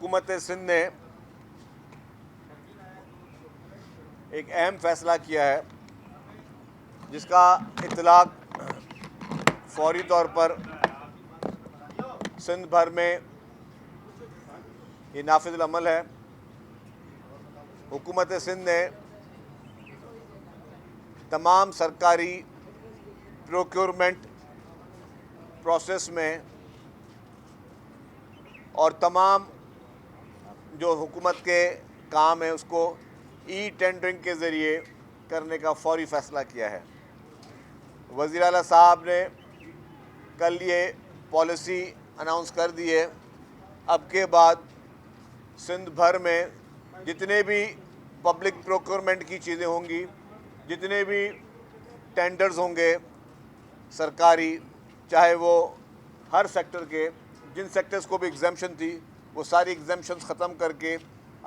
हुकूमत सिंध ने एक अहम फ़ैसला किया है जिसका इतलाक़ फौरी तौर पर सिंध भर में ये नाफिज़ुल अमल है। हुकूमत सिंध ने तमाम सरकारी प्रोक्योरमेंट प्रोसेस में और तमाम जो हुकूमत के काम है उसको ई टेंडरिंग के ज़रिए करने का फौरी फ़ैसला किया है। वज़ीर आला साहब ने कल ये पॉलिसी अनाउंस कर दी है। अब के बाद सिंध भर में जितने भी पब्लिक प्रोक्योरमेंट की चीज़ें होंगी, जितने भी टेंडर्स होंगे सरकारी, चाहे वो हर सेक्टर के, जिन सेक्टर्स को भी एग्जेम्पशन थी वो सारी एग्जेम्पशंस ख़त्म करके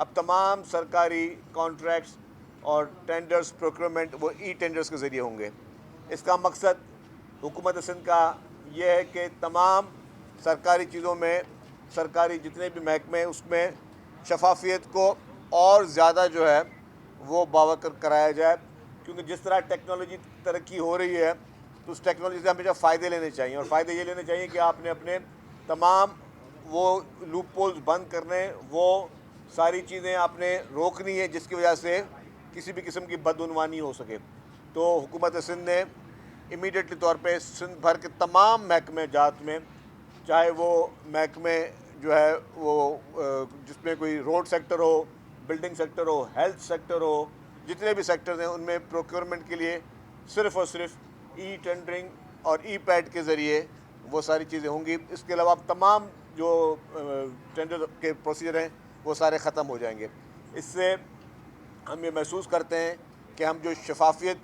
अब तमाम सरकारी कॉन्ट्रैक्ट्स और टेंडर्स प्रोक्योरमेंट वो ई टेंडर्स के ज़रिए होंगे। इसका मकसद हुकूमत सिंध का ये है कि तमाम सरकारी चीज़ों में, सरकारी जितने भी महकमे उसमें शफाफियत को और ज़्यादा जो है वो बावकर कराया जाए, क्योंकि जिस तरह टेक्नोलॉजी तरक्की हो रही है तो उस टेक्नोलॉजी से हमेशा फ़ायदे लेने चाहिए। और फ़ायदे ये लेने चाहिए कि आपने अपने तमाम वो लूप पोल्स बंद करने, वो सारी चीज़ें आपने रोकनी है जिसकी वजह से किसी भी किस्म की बदउनवानी हो सके। तो हुकूमत सिंध ने इमीडिएटली तौर पे सिंध भर के तमाम महकमे जात में, चाहे वो महकमे जो है वो जिसमें कोई रोड सेक्टर हो, बिल्डिंग सेक्टर हो, हेल्थ सेक्टर हो, जितने भी सेक्टर्स हैं उनमें प्रोक्योरमेंट के लिए सिर्फ़ और सिर्फ ई टेंडरिंग और ई पैड के ज़रिए वो सारी चीज़ें होंगी। इसके अलावा तमाम जो टेंडर के प्रोसीजर हैं वो सारे ख़त्म हो जाएंगे। इससे हम ये महसूस करते हैं कि हम जो शफाफियत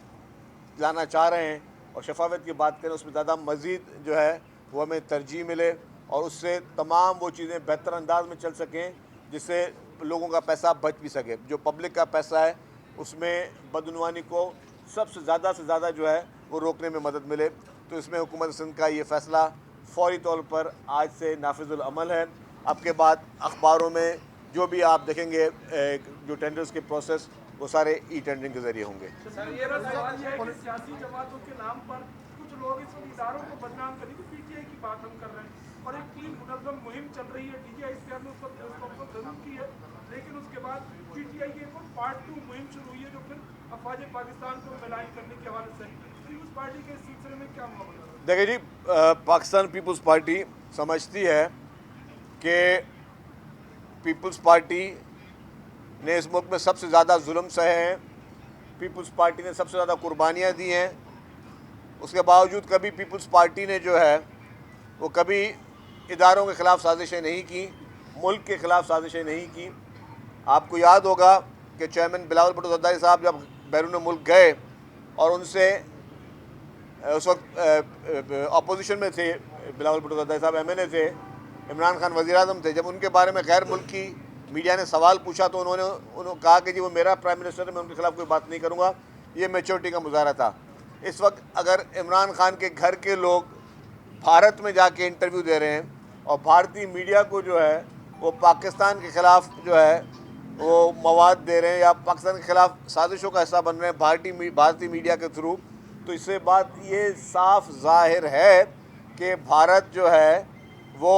लाना चाह रहे हैं और शफाफियत की बात करें उसमें ज़्यादा मज़ीद जो है वो हमें तरजीह मिले और उससे तमाम वो चीज़ें बेहतर अंदाज में चल सकें जिससे लोगों का पैसा बच भी सके। जो पब्लिक का पैसा है उसमें बदउनवानी को सबसे ज़्यादा से ज़्यादा जो है वो रोकने में मदद मिले। तो इसमें हुकूमत सिंध का ये फ़ैसला फ़ौरी तौर पर आज से नाफिज़ुल अमल है। अब के बाद अखबारों में जो भी आप देखेंगे जो टेंडर्स के प्रोसेस वो सारे ई टेंडरिंग के ज़रिए होंगे। सर ये सवाल है कि सियासी जमातों के नाम पर कुछ लोग इस इदारों को बदनाम करने की पीटीआई की बात हम कर रहे हैं और एक टीम मुनज़्ज़म मुहिम चल रही है। डीजीआई इख्तियार ने उसको ज़रूर की है, लेकिन उसके बाद पीटीआई की एक पार्ट 2 मुहिम शुरू हुई है जो फिर अफवाज पाकिस्तान को मिलान करने के हवाले से पीपुल्स पार्टी के सिलसिले में क्या मामला है? देखिए जी, पाकिस्तान पीपल्स पार्टी समझती है कि पीपल्स पार्टी ने इस मुल्क में सबसे ज़्यादा जुल्म सहे हैं, पीपल्स पार्टी ने सबसे ज़्यादा कुर्बानियाँ दी हैं। उसके बावजूद कभी पीपल्स पार्टी ने जो है वो कभी इदारों के ख़िलाफ़ साजिशें नहीं की, मुल्क के ख़िलाफ़ साजिशें नहीं की। आपको याद होगा कि चेयरमैन बिलावल भुट्टो ज़रदारी साहब जब बैरून मुल्क गए और उनसे उस वक्त अपोजिशन में थे, बिलावल भुट्टो ज़रदारी साहब एमएनए थे, इमरान खान वज़ीर आज़म थे। जब उनके बारे में गैर मुल्की मीडिया ने सवाल पूछा तो उन्होंने कहा कि जी वो मेरा प्राइम मिनिस्टर है, मैं उनके खिलाफ़ कोई बात नहीं करूँगा। ये मैच्योरिटी का मुजाहरा था। इस वक्त अगर इमरान खान के घर के लोग भारत में जाके इंटरव्यू दे रहे हैं और भारतीय मीडिया को जो है वो पाकिस्तान के ख़िलाफ़ जो है वो मवाद दे रहे हैं या पाकिस्तान के ख़िलाफ़ साजिशों का हिस्सा बन रहे हैं भारतीय मीडिया के थ्रू, तो इससे बात ये साफ ज़ाहिर है कि भारत जो है वो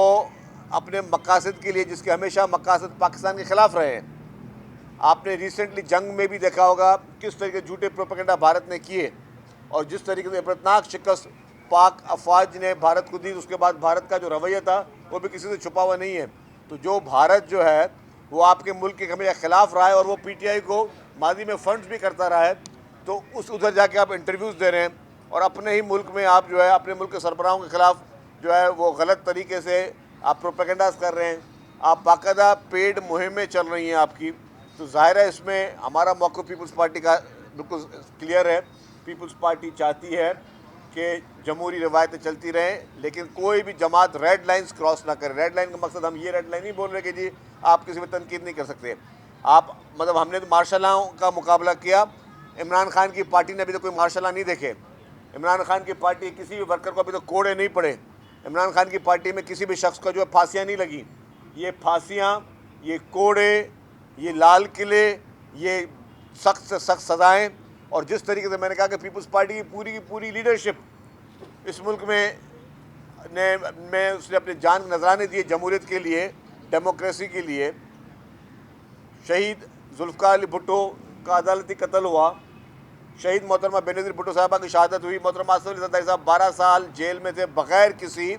अपने मकासद के लिए, जिसके हमेशा मकासद पाकिस्तान के ख़िलाफ़ रहे हैं। आपने रिसेंटली जंग में भी देखा होगा किस तरीके झूठे प्रोपेगेंडा भारत ने किए और जिस तरीके से इबरतनाक शिकस्त पाक अफवाज ने भारत को दी। उसके बाद भारत का जो रवैया था वो भी किसी से छुपा हुआ नहीं है। तो जो भारत जो है वो आपके मुल्क के हमेशा ख़िलाफ़ रहा है और वो पीटीआई को माजी में फंड्स भी करता रहा है। तो उधर जाके आप इंटरव्यूज़ दे रहे हैं और अपने ही मुल्क में आप जो है अपने मुल्क के सरबराहों के ख़िलाफ़ जो है वो गलत तरीके से आप प्रोपेगेंडास कर रहे हैं। आप बाकायदा पेड मुहिमें चल रही हैं आपकी। तो ज़ाहिर है इसमें हमारा मौक़िफ़ पीपल्स पार्टी का बिल्कुल क्लियर है। पीपल्स पार्टी चाहती है कि जमहूरी रवायतें चलती रहें, लेकिन कोई भी जमात रेड लाइन्स क्रॉस ना करे। रेड लाइन का मकसद हम ये रेड लाइन नहीं बोल रहे कि जी आप किसी पर तनकीद नहीं कर सकते। आप मतलब हमने तो मार्शल लॉ का मुकाबला किया, इमरान खान की पार्टी ने अभी तक कोई मार्शल लॉ नहीं देखे। इमरान खान की पार्टी किसी भी वर्कर को अभी तक कोड़े नहीं पड़े। इमरान खान की पार्टी में किसी भी शख्स को जो है फांसियाँ नहीं लगी। ये फांसियाँ یہ کوڑے, یہ لال قلعے, یہ سخت سے سخت سزائیں, اور جس طریقے سے میں نے کہا کہ پیپلز پارٹی کی پوری لیڈرشپ اس ملک میں اس نے اپنے جان نذرانے دیے جمہوریت کے لیے, ڈیموکریسی کے لیے. شہید ذوالفقار علی بھٹو کا عدالتی قتل ہوا, شہید محترمہ بینظیر بھٹو صاحبہ کی شہادت ہوئی, محترمہ آصف علی زرداری صاحب 12 سال جیل میں تھے بغیر کسی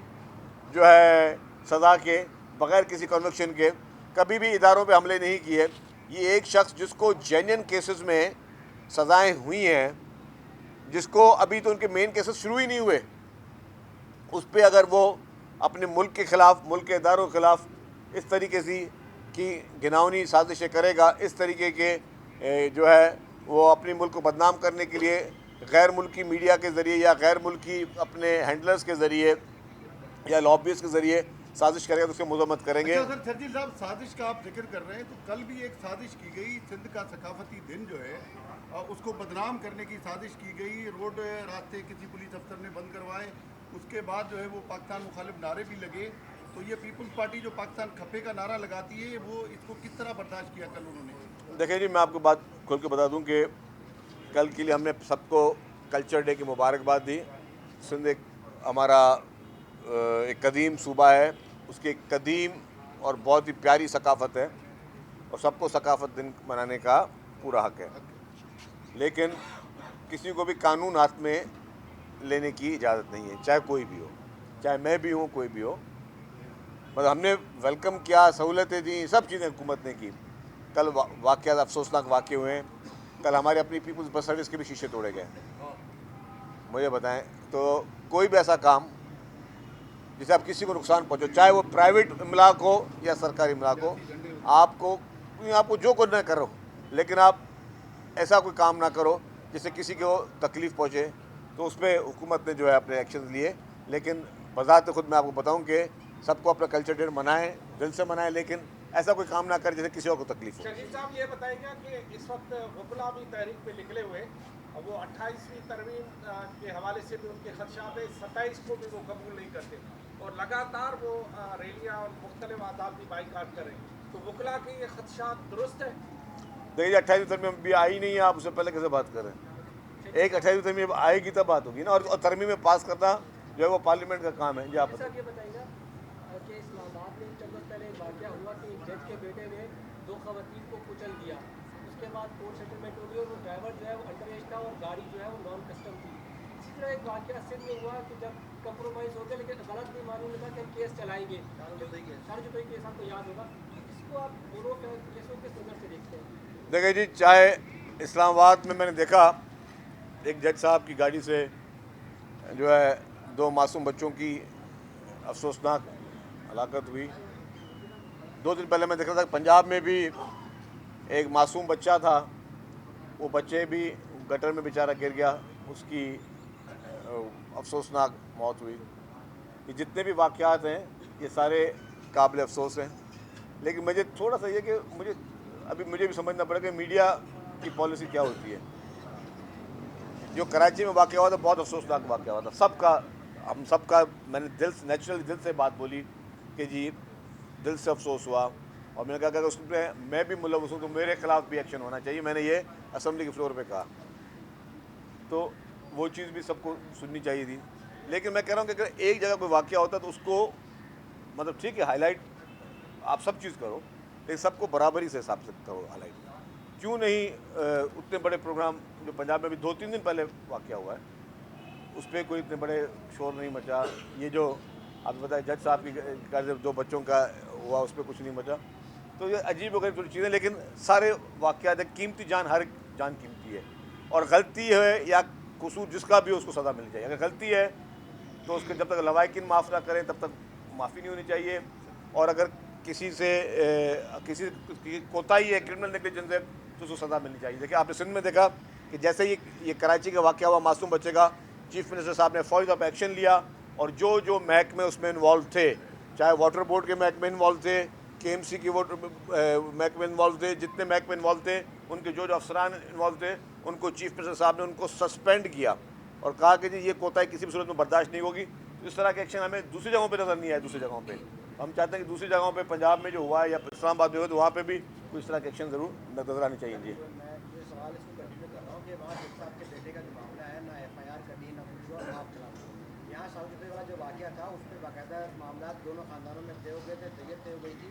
جو ہے سزا کے, بغیر کسی کنوکشن کے, کبھی بھی اداروں پہ حملے نہیں کیے. یہ ایک شخص جس کو جینین کیسز میں سزائیں ہوئی ہیں, جس کو ابھی تو ان کے مین کیسز شروع ہی نہیں ہوئے, اس پہ اگر وہ اپنے ملک کے خلاف, ملک کے اداروں کے خلاف اس طریقے سے کی گھناؤنی سازشیں کرے گا, اس طریقے کے جو ہے وہ اپنے ملک کو بدنام کرنے کے لیے غیر ملکی میڈیا کے ذریعے یا غیر ملکی اپنے ہینڈلرز کے ذریعے یا لابیز کے ذریعے سازش کرے گا تو اس کی مذمت کریں گے. اچھا سر, شرجیل صاحب سازش کا آپ ذکر کر رہے ہیں, تو کل بھی ایک سازش کی گئی, سندھ کا ثقافتی دن جو ہے اس کو بدنام کرنے کی سازش کی گئی, روڈ راستے کسی پولیس افسر نے بند کروائے, اس کے بعد جو ہے وہ پاکستان مخالف نعرے بھی لگے. تو یہ پیپلز پارٹی جو پاکستان کھپے کا نعرہ لگاتی ہے, وہ اس کو کس طرح برداشت کیا کل انہوں نے؟ دیکھیں جی, میں آپ کو بات کھول کے بتا دوں کہ کل کے لیے ہم نے سب کو کلچر ڈے کی مبارکباد دی. سندھ ایک ہمارا ایک قدیم صوبہ ہے, اس کی ایک قدیم اور بہت ہی پیاری ثقافت ہے, اور سب کو ثقافت دن منانے کا پورا حق ہے, لیکن کسی کو بھی قانون ہاتھ میں لینے کی اجازت نہیں ہے, چاہے کوئی بھی ہو, چاہے میں بھی ہوں, کوئی بھی ہو. مطلب ہم نے ویلکم کیا, سہولتیں دیں, سب چیزیں حکومت نے کی. کل واقعات افسوسناک واقع ہوئے ہیں. کل ہمارے اپنی پیپلز بس سروس کے بھی شیشے توڑے گئے. مجھے بتائیں, تو کوئی بھی ایسا کام جسے آپ کسی کو نقصان پہنچو, چاہے وہ پرائیویٹ املاک ہو یا سرکاری املاک ہو, آپ کو جو کرنا ہے کرو, لیکن آپ ایسا کوئی کام نہ کرو جس سے کسی کو تکلیف پہنچے. تو اس پہ حکومت نے جو ہے اپنے ایکشنز لیے, لیکن بذات خود میں آپ کو بتاؤں کہ سب کو اپنا کلچر ڈے منائیں, دل سے منائیں, لیکن ایسا کوئی کام نہ کرے جس سے کسی اور کو تکلیف ہو. شہید صاحب یہ بتائیں گا کہ اس وقت وکلا بھی تحریک پہ نکلے ہوئے, اور وہ 28ویں ترمیم کے حوالے سے بھی ان کے خدشات ہیں, 27 کو بھی وہ قبول نہیں کرتے, اور لگاتار وہ ریلیاں اور مختلف عدالتی بائیکاٹ کر رہے ہیں. تو وکلا کے یہ خدشات درست ہیں؟ دیکھیے 28ویں ترمیم بھی آئی نہیں ہے, آپ اس سے پہلے کیسے بات کر رہے ہیں؟ ایک 28ویں ترمیم آئے گی تب بات ہوگی نا, اور ترمیم میں پاس کرنا جو ہے وہ پارلیمنٹ کا کام ہے. جی آپ سر یہ بتائیے گا کہ اسلام آباد میں چند روز پہلے ایک واقعہ ہوا کہ ایک جج کے بیٹے نے 2 خواتین کو کچل دیا, اس کے بعد کورٹ سیٹلمنٹ ہو گئی, اور وہ ڈرائیور جو ہے وہ انڈر ایج تھا اور گاڑی جو ہے وہ نان کسٹم تھی. اسی طرح ایک واقعہ سندھ میں ہوا کہ جب کمپرومائز ہو گیا, لیکن عدالت بھی معلوم لگا کہ ہم کیس چلائیں گے, سارے جتوئی کیس آپ کو یاد ہوگا. اس کو آپ دونوں کیسوں کس نظر سے دیکھتے ہیں؟ دیکھیں جی, چاہے اسلام آباد میں نے دیکھا ایک جج صاحب کی گاڑی سے جو ہے 2 معصوم بچوں کی افسوسناک ہلاکت ہوئی. 2 دن پہلے میں دیکھ رہا تھا کہ پنجاب میں بھی ایک معصوم بچہ تھا, وہ بچے بھی گٹر میں بیچارہ گر گیا, اس کی افسوسناک موت ہوئی. یہ جتنے بھی واقعات ہیں یہ سارے قابل افسوس ہیں, لیکن مجھے تھوڑا سا یہ کہ مجھے بھی سمجھنا پڑے کہ میڈیا کی پالیسی کیا ہوتی ہے. جو کراچی میں واقعہ ہوا تھا بہت افسوسناک واقعہ ہوا تھا, ہم سب کا میں نے نیچرلی دل سے بات بولی کہ جی دل سے افسوس ہوا, اور میں نے کہا کہ اس میں میں بھی ملوث ہوں تو میرے خلاف بھی ایکشن ہونا چاہیے. میں نے یہ اسمبلی کے فلور پہ کہا, تو وہ چیز بھی سب کو سننی چاہیے تھی. لیکن میں کہہ رہا ہوں کہ اگر ایک جگہ کوئی واقعہ ہوتا تو اس کو مطلب ٹھیک ہے ہائی لائٹ آپ سب چیز کرو, لیکن سب کو برابری سے حساب سے کرو ہائی لائٹ. کیوں نہیں اتنے بڑے پروگرام جو پنجاب میں بھی 2-3 دن پہلے واقعہ ہوا ہے, اس پہ کوئی اتنے بڑے شور نہیں مچا. یہ جو آپ بتائیں جج صاحب کی 2 بچوں کا ہوا, اس پہ کچھ نہیں مچا. تو یہ عجیب و غریب تھوڑی چیزیں, لیکن سارے واقعات قیمتی جان, ہر جان قیمتی ہے, اور غلطی ہے یا قصور جس کا بھی ہو اس کو سزا ملنی چاہیے. اگر غلطی ہے تو اس کے جب تک لوائقین معاف نہ کریں تب تک معافی نہیں ہونی چاہیے, اور اگر کسی کی کوتاہی ہے, کرمنل نیگلیجنس ہے, تو اس کو سزا ملنی چاہیے. دیکھیں آپ نے سندھ میں دیکھا کہ جیسے یہ کراچی کا واقعہ ہوا معصوم بچے کا, چیف منسٹر صاحب نے فوری طور پہ ایکشن لیا, اور جو محکمے اس میں انوالو تھے, چاہے واٹر بورڈ کے محکمے انوالو تھے, KMC کے محکمے انوالو تھے, جتنے محکمے انوالو تھے, ان کے جو افسران انوالو تھے, ان کو چیف منسٹر صاحب نے ان کو سسپینڈ کیا, اور کہا کہ جی یہ کوتاہی کسی بھی صورت میں برداشت نہیں ہوگی. اس طرح کے ایکشن ہمیں دوسری جگہوں پہ نظر نہیں آئے. دوسری جگہوں پہ हम चाहते हैं कि दूसरी जगहों पे पंजाब में जो हुआ है या इस्लामाबाद में हुआ तो वहाँ पे भी कोई इस तरह के एक्शन ज़रूर नजर आने चाहिए। जी मैं ये सवाल इसको कंटिन्यू कर रहा हूँ कि वहाँ जज साहब के बेटे का जो मामला है ना FIR कटी ना कुछ और आप चला यहाँ साउथ वाला जो वाक़या था उस पर बाकायदा मामला दोनों खानदानों में तय हो गए थे, तैयत तय हो गई थी,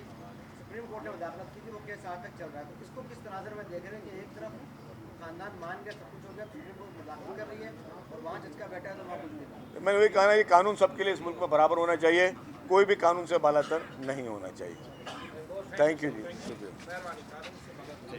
सुप्रीम कोर्ट ने वदाखलत की थी, वो केस आज तक चल रहा है। तो इसको किस तनाज़र में देख रहे हैं कि एक तरफ खानदान मान गया सब कुछ हो गया, सुप्रीम कोर्ट मुदाखलत कर रही है और वहाँ जज का बेटा है तो वहाँ कुछ नहीं था। मैंने वही कहा ना, ये कानून सबके लिए इस मुल्क में बराबर होना चाहिए, कोई भी कानून से बालातर नहीं होना चाहिए। थैंक यू जी, शुक्रिया। मेहरबानी कानून से